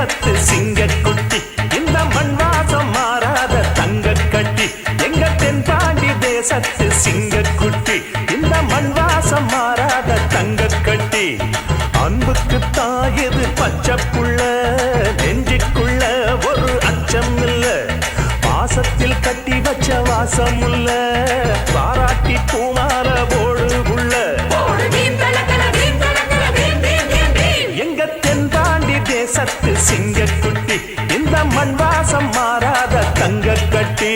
தேசத்து சிங்கக்குட்டி இந்த மண் வாசம் மாறாத தங்க கட்டி எங்க தென்பாண்டி தேசத்து சிங்கக்குட்டி இந்த மண் வாசம் மாறாத தங்க கட்டி அன்புக்கு தாயது பச்சைப்புள்ள நெஞ்சுக்குள்ள ஒரு அச்சம் இல்ல பாசத்தில் கட்டி வச்ச வாசமுள்ள பாராட்டி பூமார போடு உள்ள எங்க தென்பாண்டி தேசத்து சிங்கக்குட்டி இந்த மண் வாசம் மாறாத தங்க கட்டி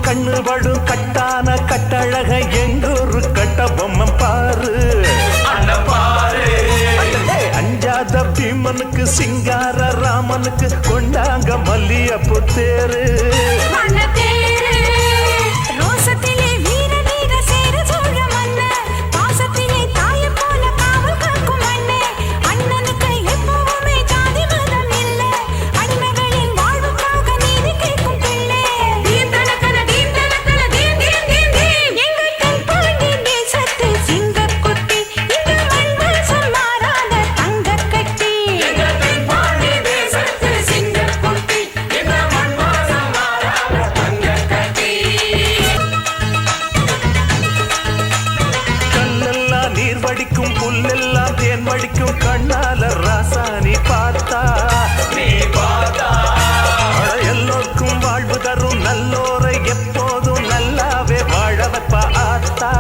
கண்ணுபடும் கட்டான கட்டழக எங்கூரு கட்ட பொம்மம் பாரு அஞ்சாத பீமனுக்கு சிங்கார ராமனுக்கு கொண்டாங்க மல்லியப்பு தேரு வடிக்கும் புல்லெல்லாம் தேன் வடிக்கும் கண்ணால ராசானி பார்த்தா எல்லோருக்கும் வாழ்வு தரும் நல்லோரை எப்போதும் நல்லாவே வாழ வைப்பா ஆத்தா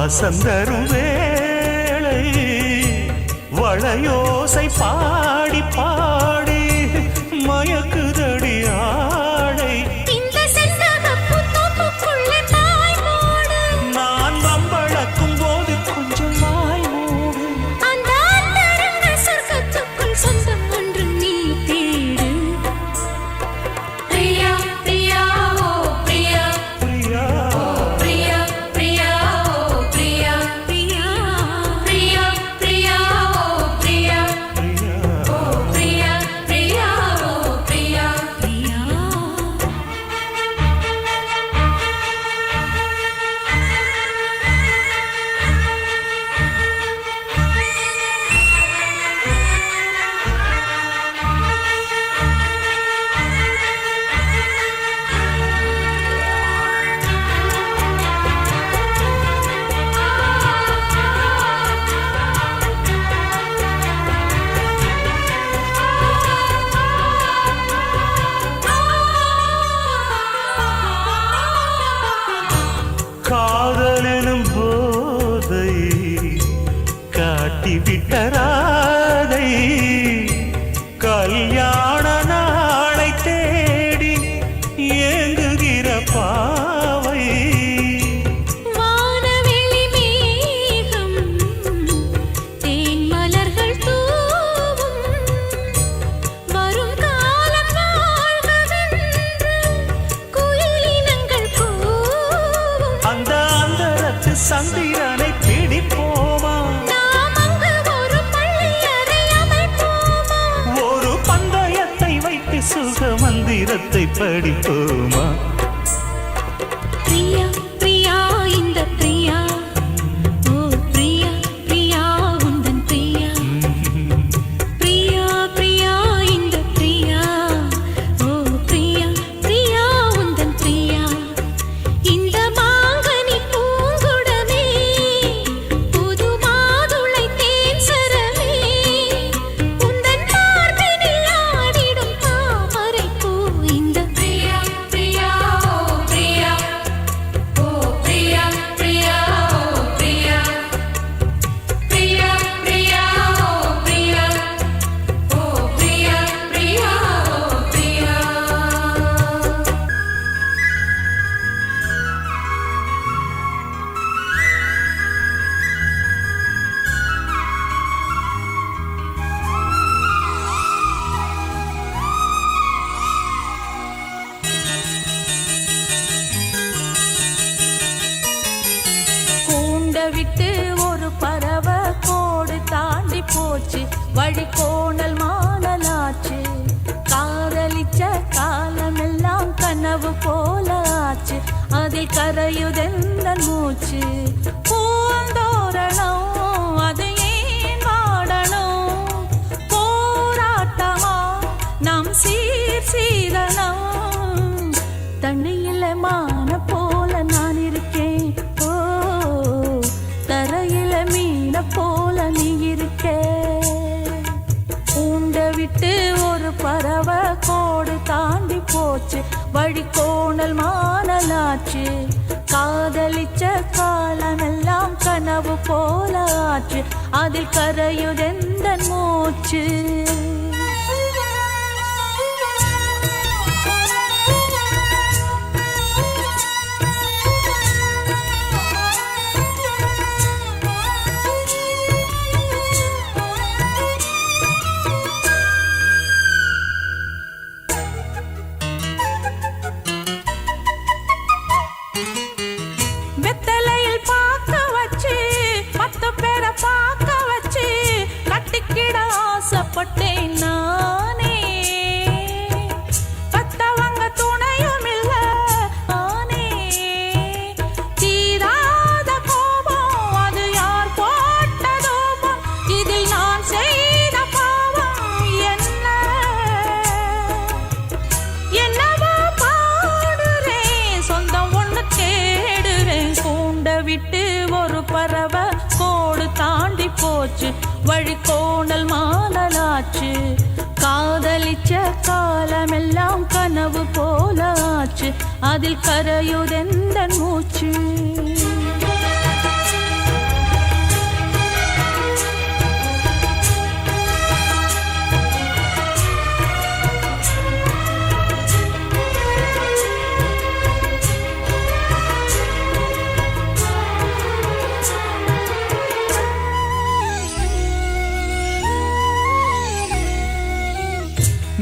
வாசந்தரும் வேளை வளையோசை பாடி பாடி மயக்குதடி ஆடை. நான் வம்பளக்கும் போது கொஞ்சம் வாய் மூடு. சொந்தம் ஒன்று நீ தேடு. பிரியா பிரியா ஓ பிரியா பிரியா பிரியா பிரியா ஓ பிரியா பிரியா பிரியா பிரியா ஓ பிரியா ஓ பிரியா பிரியா ஓ பிரியா பிரியா. காதலெனும் போதை காட்டிவிட்ட ராதை கல்யாண நாளை தேடி ஏங்குகிற பாவை. வானவெளி மேகம் தேன் மலர்கள் தூவும் வரும் காலம் வாழ்வதென்று குயிலினங்கள் கூவும். அந்த அந்தரத்து சந்திரனை பிடிப்போமா, நாம் அங்கு ஒரு பள்ளியறை அமைப்போமா. ஒரு பந்தயத்தை வைத்து சுக மந்திரத்தை படிப்போமா. பிரியா பிரியா இந்த பிரியா ஓ பிரியா பிரியா உந்தன் பிரியா. பிரியா பிரியா இந்த பிரியா ஓ பிரியா பிரியா உந்தன் பிரியா. இந்த மாங்கனி பூங்குடமே புது மாதுளை தேன் சரமே உந்தன் மார்பினில் ஆடிடும் தாமரை பூ. இந்த பிரியா பிரியா ஓ பிரியா ஓ பிரியா பிரியா ஓ பிரியா பிரியா பிரியா ஓ பிரியா ஓ பிரியா பிரியா ஓ பிரியா. கூண்ட விட்டு ஒரு பறவை கோடு தாண்டி போச்சு வழி கோணல் மானலாச்சு. காதலிச்ச காலமெல்லாம் கனவு போல ஆச்சு அதில் கரையுதெந்த மூச்சு. பூந்தோரணம் அது ஏன் வாடணும், போராட்டமா நாம் சீர்சீதனம். தண்ணியில மான போல நான் இருக்கேன் ஓ தரையில மீன போல நீ இருக்க. பூண்ட விட்டு ஒரு பறவை கோடு தாண்டி போச்சு வழி கோணல் மானலாச்சு. காதலிச்ச காலமெல்லாம் கனவு போல ஆச்சு அதில் கரையுதெந்த மூச்சு. வெத்தலையில் பார்க்க வச்சு 10 பேரை பார்க்க வச்சு கட்டிக்கிட ஆசைப்பட்டேன் நானே. பத்தவங்க துணையும் இல்ல ஆனே. தீராத கோபம் அது யார் போட்ட தூபம், இதில் நான் செய்த பாவம் என்ன. என்னவோ பாடுறேன் சொந்தம் ஒண்ணு தேடுறேன். கூண்ட விட்டு ஒரு பறவை கோடு தாண்டி போச்சு வழி கோணல் மானலாச்சு. காதலிச்ச காலமெல்லாம் கனவு போல ஆச்சு அதில் கரையுதெந்த மூச்சு.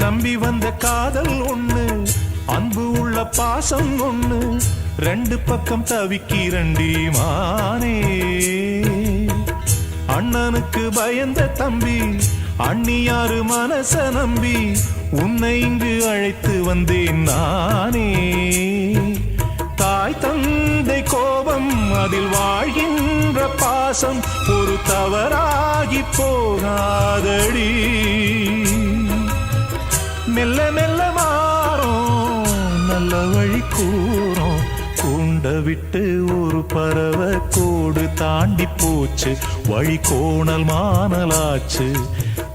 நம்பி வந்த காதல் ஒண்ணு, அன்பு உள்ள பாசம் ஒண்ணு, ரெண்டு பக்கம் தவிக்கிறண்டி மானே. அண்ணனுக்கு பயந்த தம்பி, அண்ணியாரு மனச நம்பி உன்னை இங்கு அழைத்து வந்தேன் நானே. தாய் தந்தை கோபம், அதில் வாழ்கின்ற பாசம் ஒரு தவறாகி போகாதடி. மெல்ல மெல்ல மாறும், நல்ல வழி கூறும். கூண்ட விட்டு ஒரு பறவை கோடு தாண்டி போச்சு, வழி கோணல் மானலாச்சு.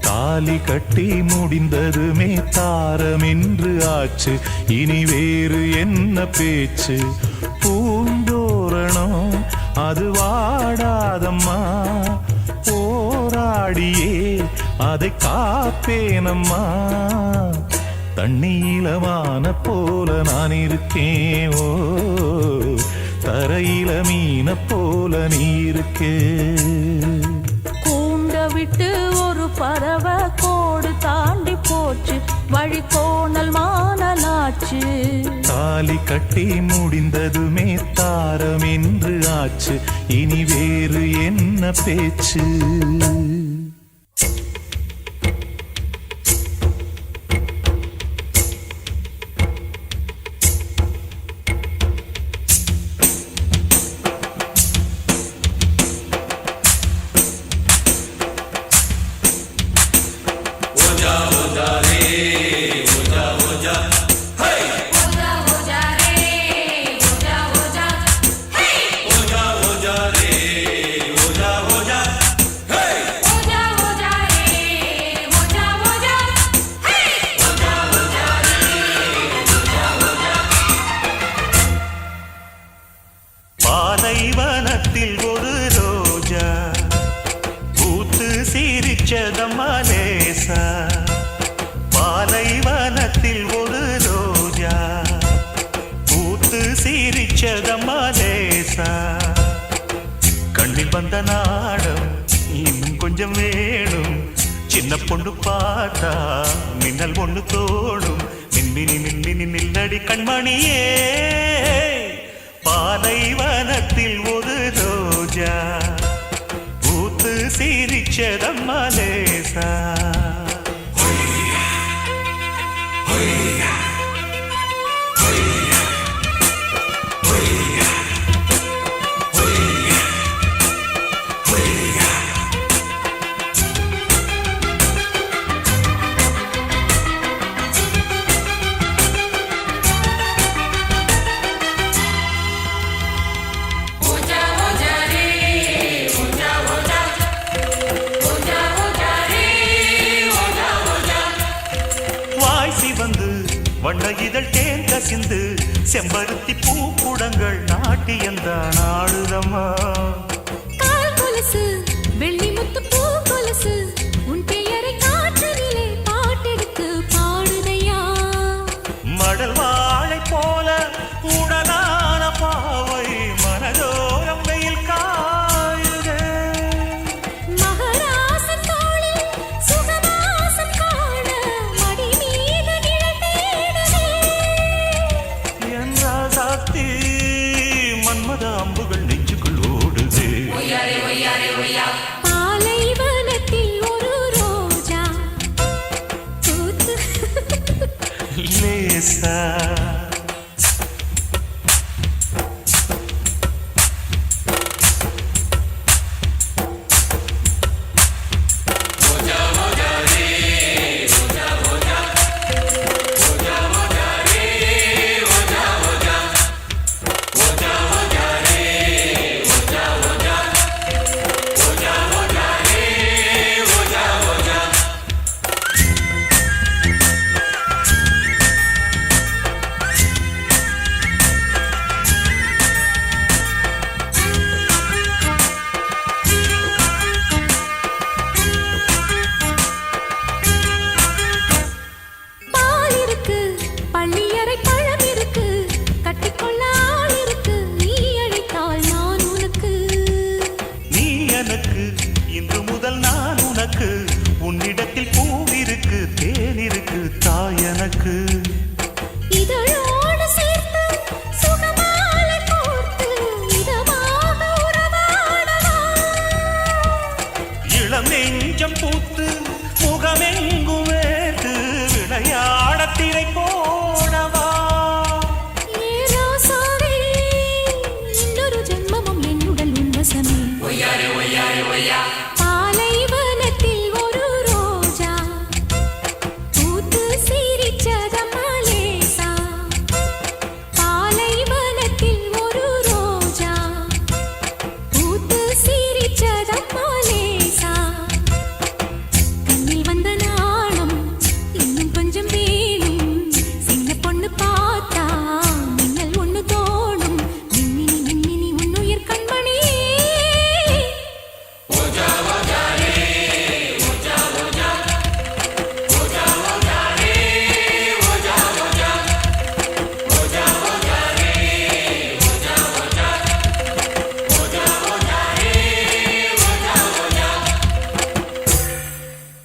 தாலி கட்டி முடிந்ததுமே தாரம் என்று ஆச்சு, இனி வேறு என்ன பேச்சு. பூந்தோரணம் அது வாடாதம்மா, போராடியே அதை காப்பேனம்மா. தண்ணீலமான போல நான் இருக்கேன், ஓ தரையில மீன போல நீ இருக்கே. கூண்ட விட்டு ஒரு பறவை கோடு தாண்டி போச்சு, வழி கோணல் மானலாச்சு. தாலி கட்டி முடிந்ததுமே தாரம் என்று ஆச்சு, இனி வேறு என்ன பேச்சு. பாலைவனத்தில் ஒரு ரோஜா பூத்து சிரிச்சதம்மா லேசா. பாலைவனத்தில் ஒரு ரோஜா பூத்து சிரிச்சதம்மா லேசா. கண்ணில் வந்த நாடம் இன்னும் கொஞ்சம் வேணும், சின்ன பொண்ணு பார்த்தா மின்னல் ஒண்ணு தோடும். மின்மினி மின்மினி நில்லடி கண்மணியே. பாலைவனத்தில் ஒரு ரோஜா பூத்து சிரிச்சதம்மா லேசா. வண்ண இதழ் தேன் கசிந்து செம்பருத்தி பூக்குடங்கள் நாட்டியந்தான் ஆடுதம்மா. கால் கொலுசு வெள்ளி முத்து பூ கொலுசு, உன் பெயரை காற்றினிலே பாட்டெடுத்து பாடுதையா. மடல் வாழை போல உடலான பாவை மனதோரம் வெயில் காயுதே. மகராசன் தோளில் சுகவாசம் காண மடி மீது நிழல் தேடுதே. என் ராசாத்தி மன்மத அம்புகள் நெஞ்சுக்குள் ஓடுதே. பாலைவனத்தில் ஒரு ரோஜா பூத்து லேசா. ஒய்யாரே ஒய்யாரே ஒய்யா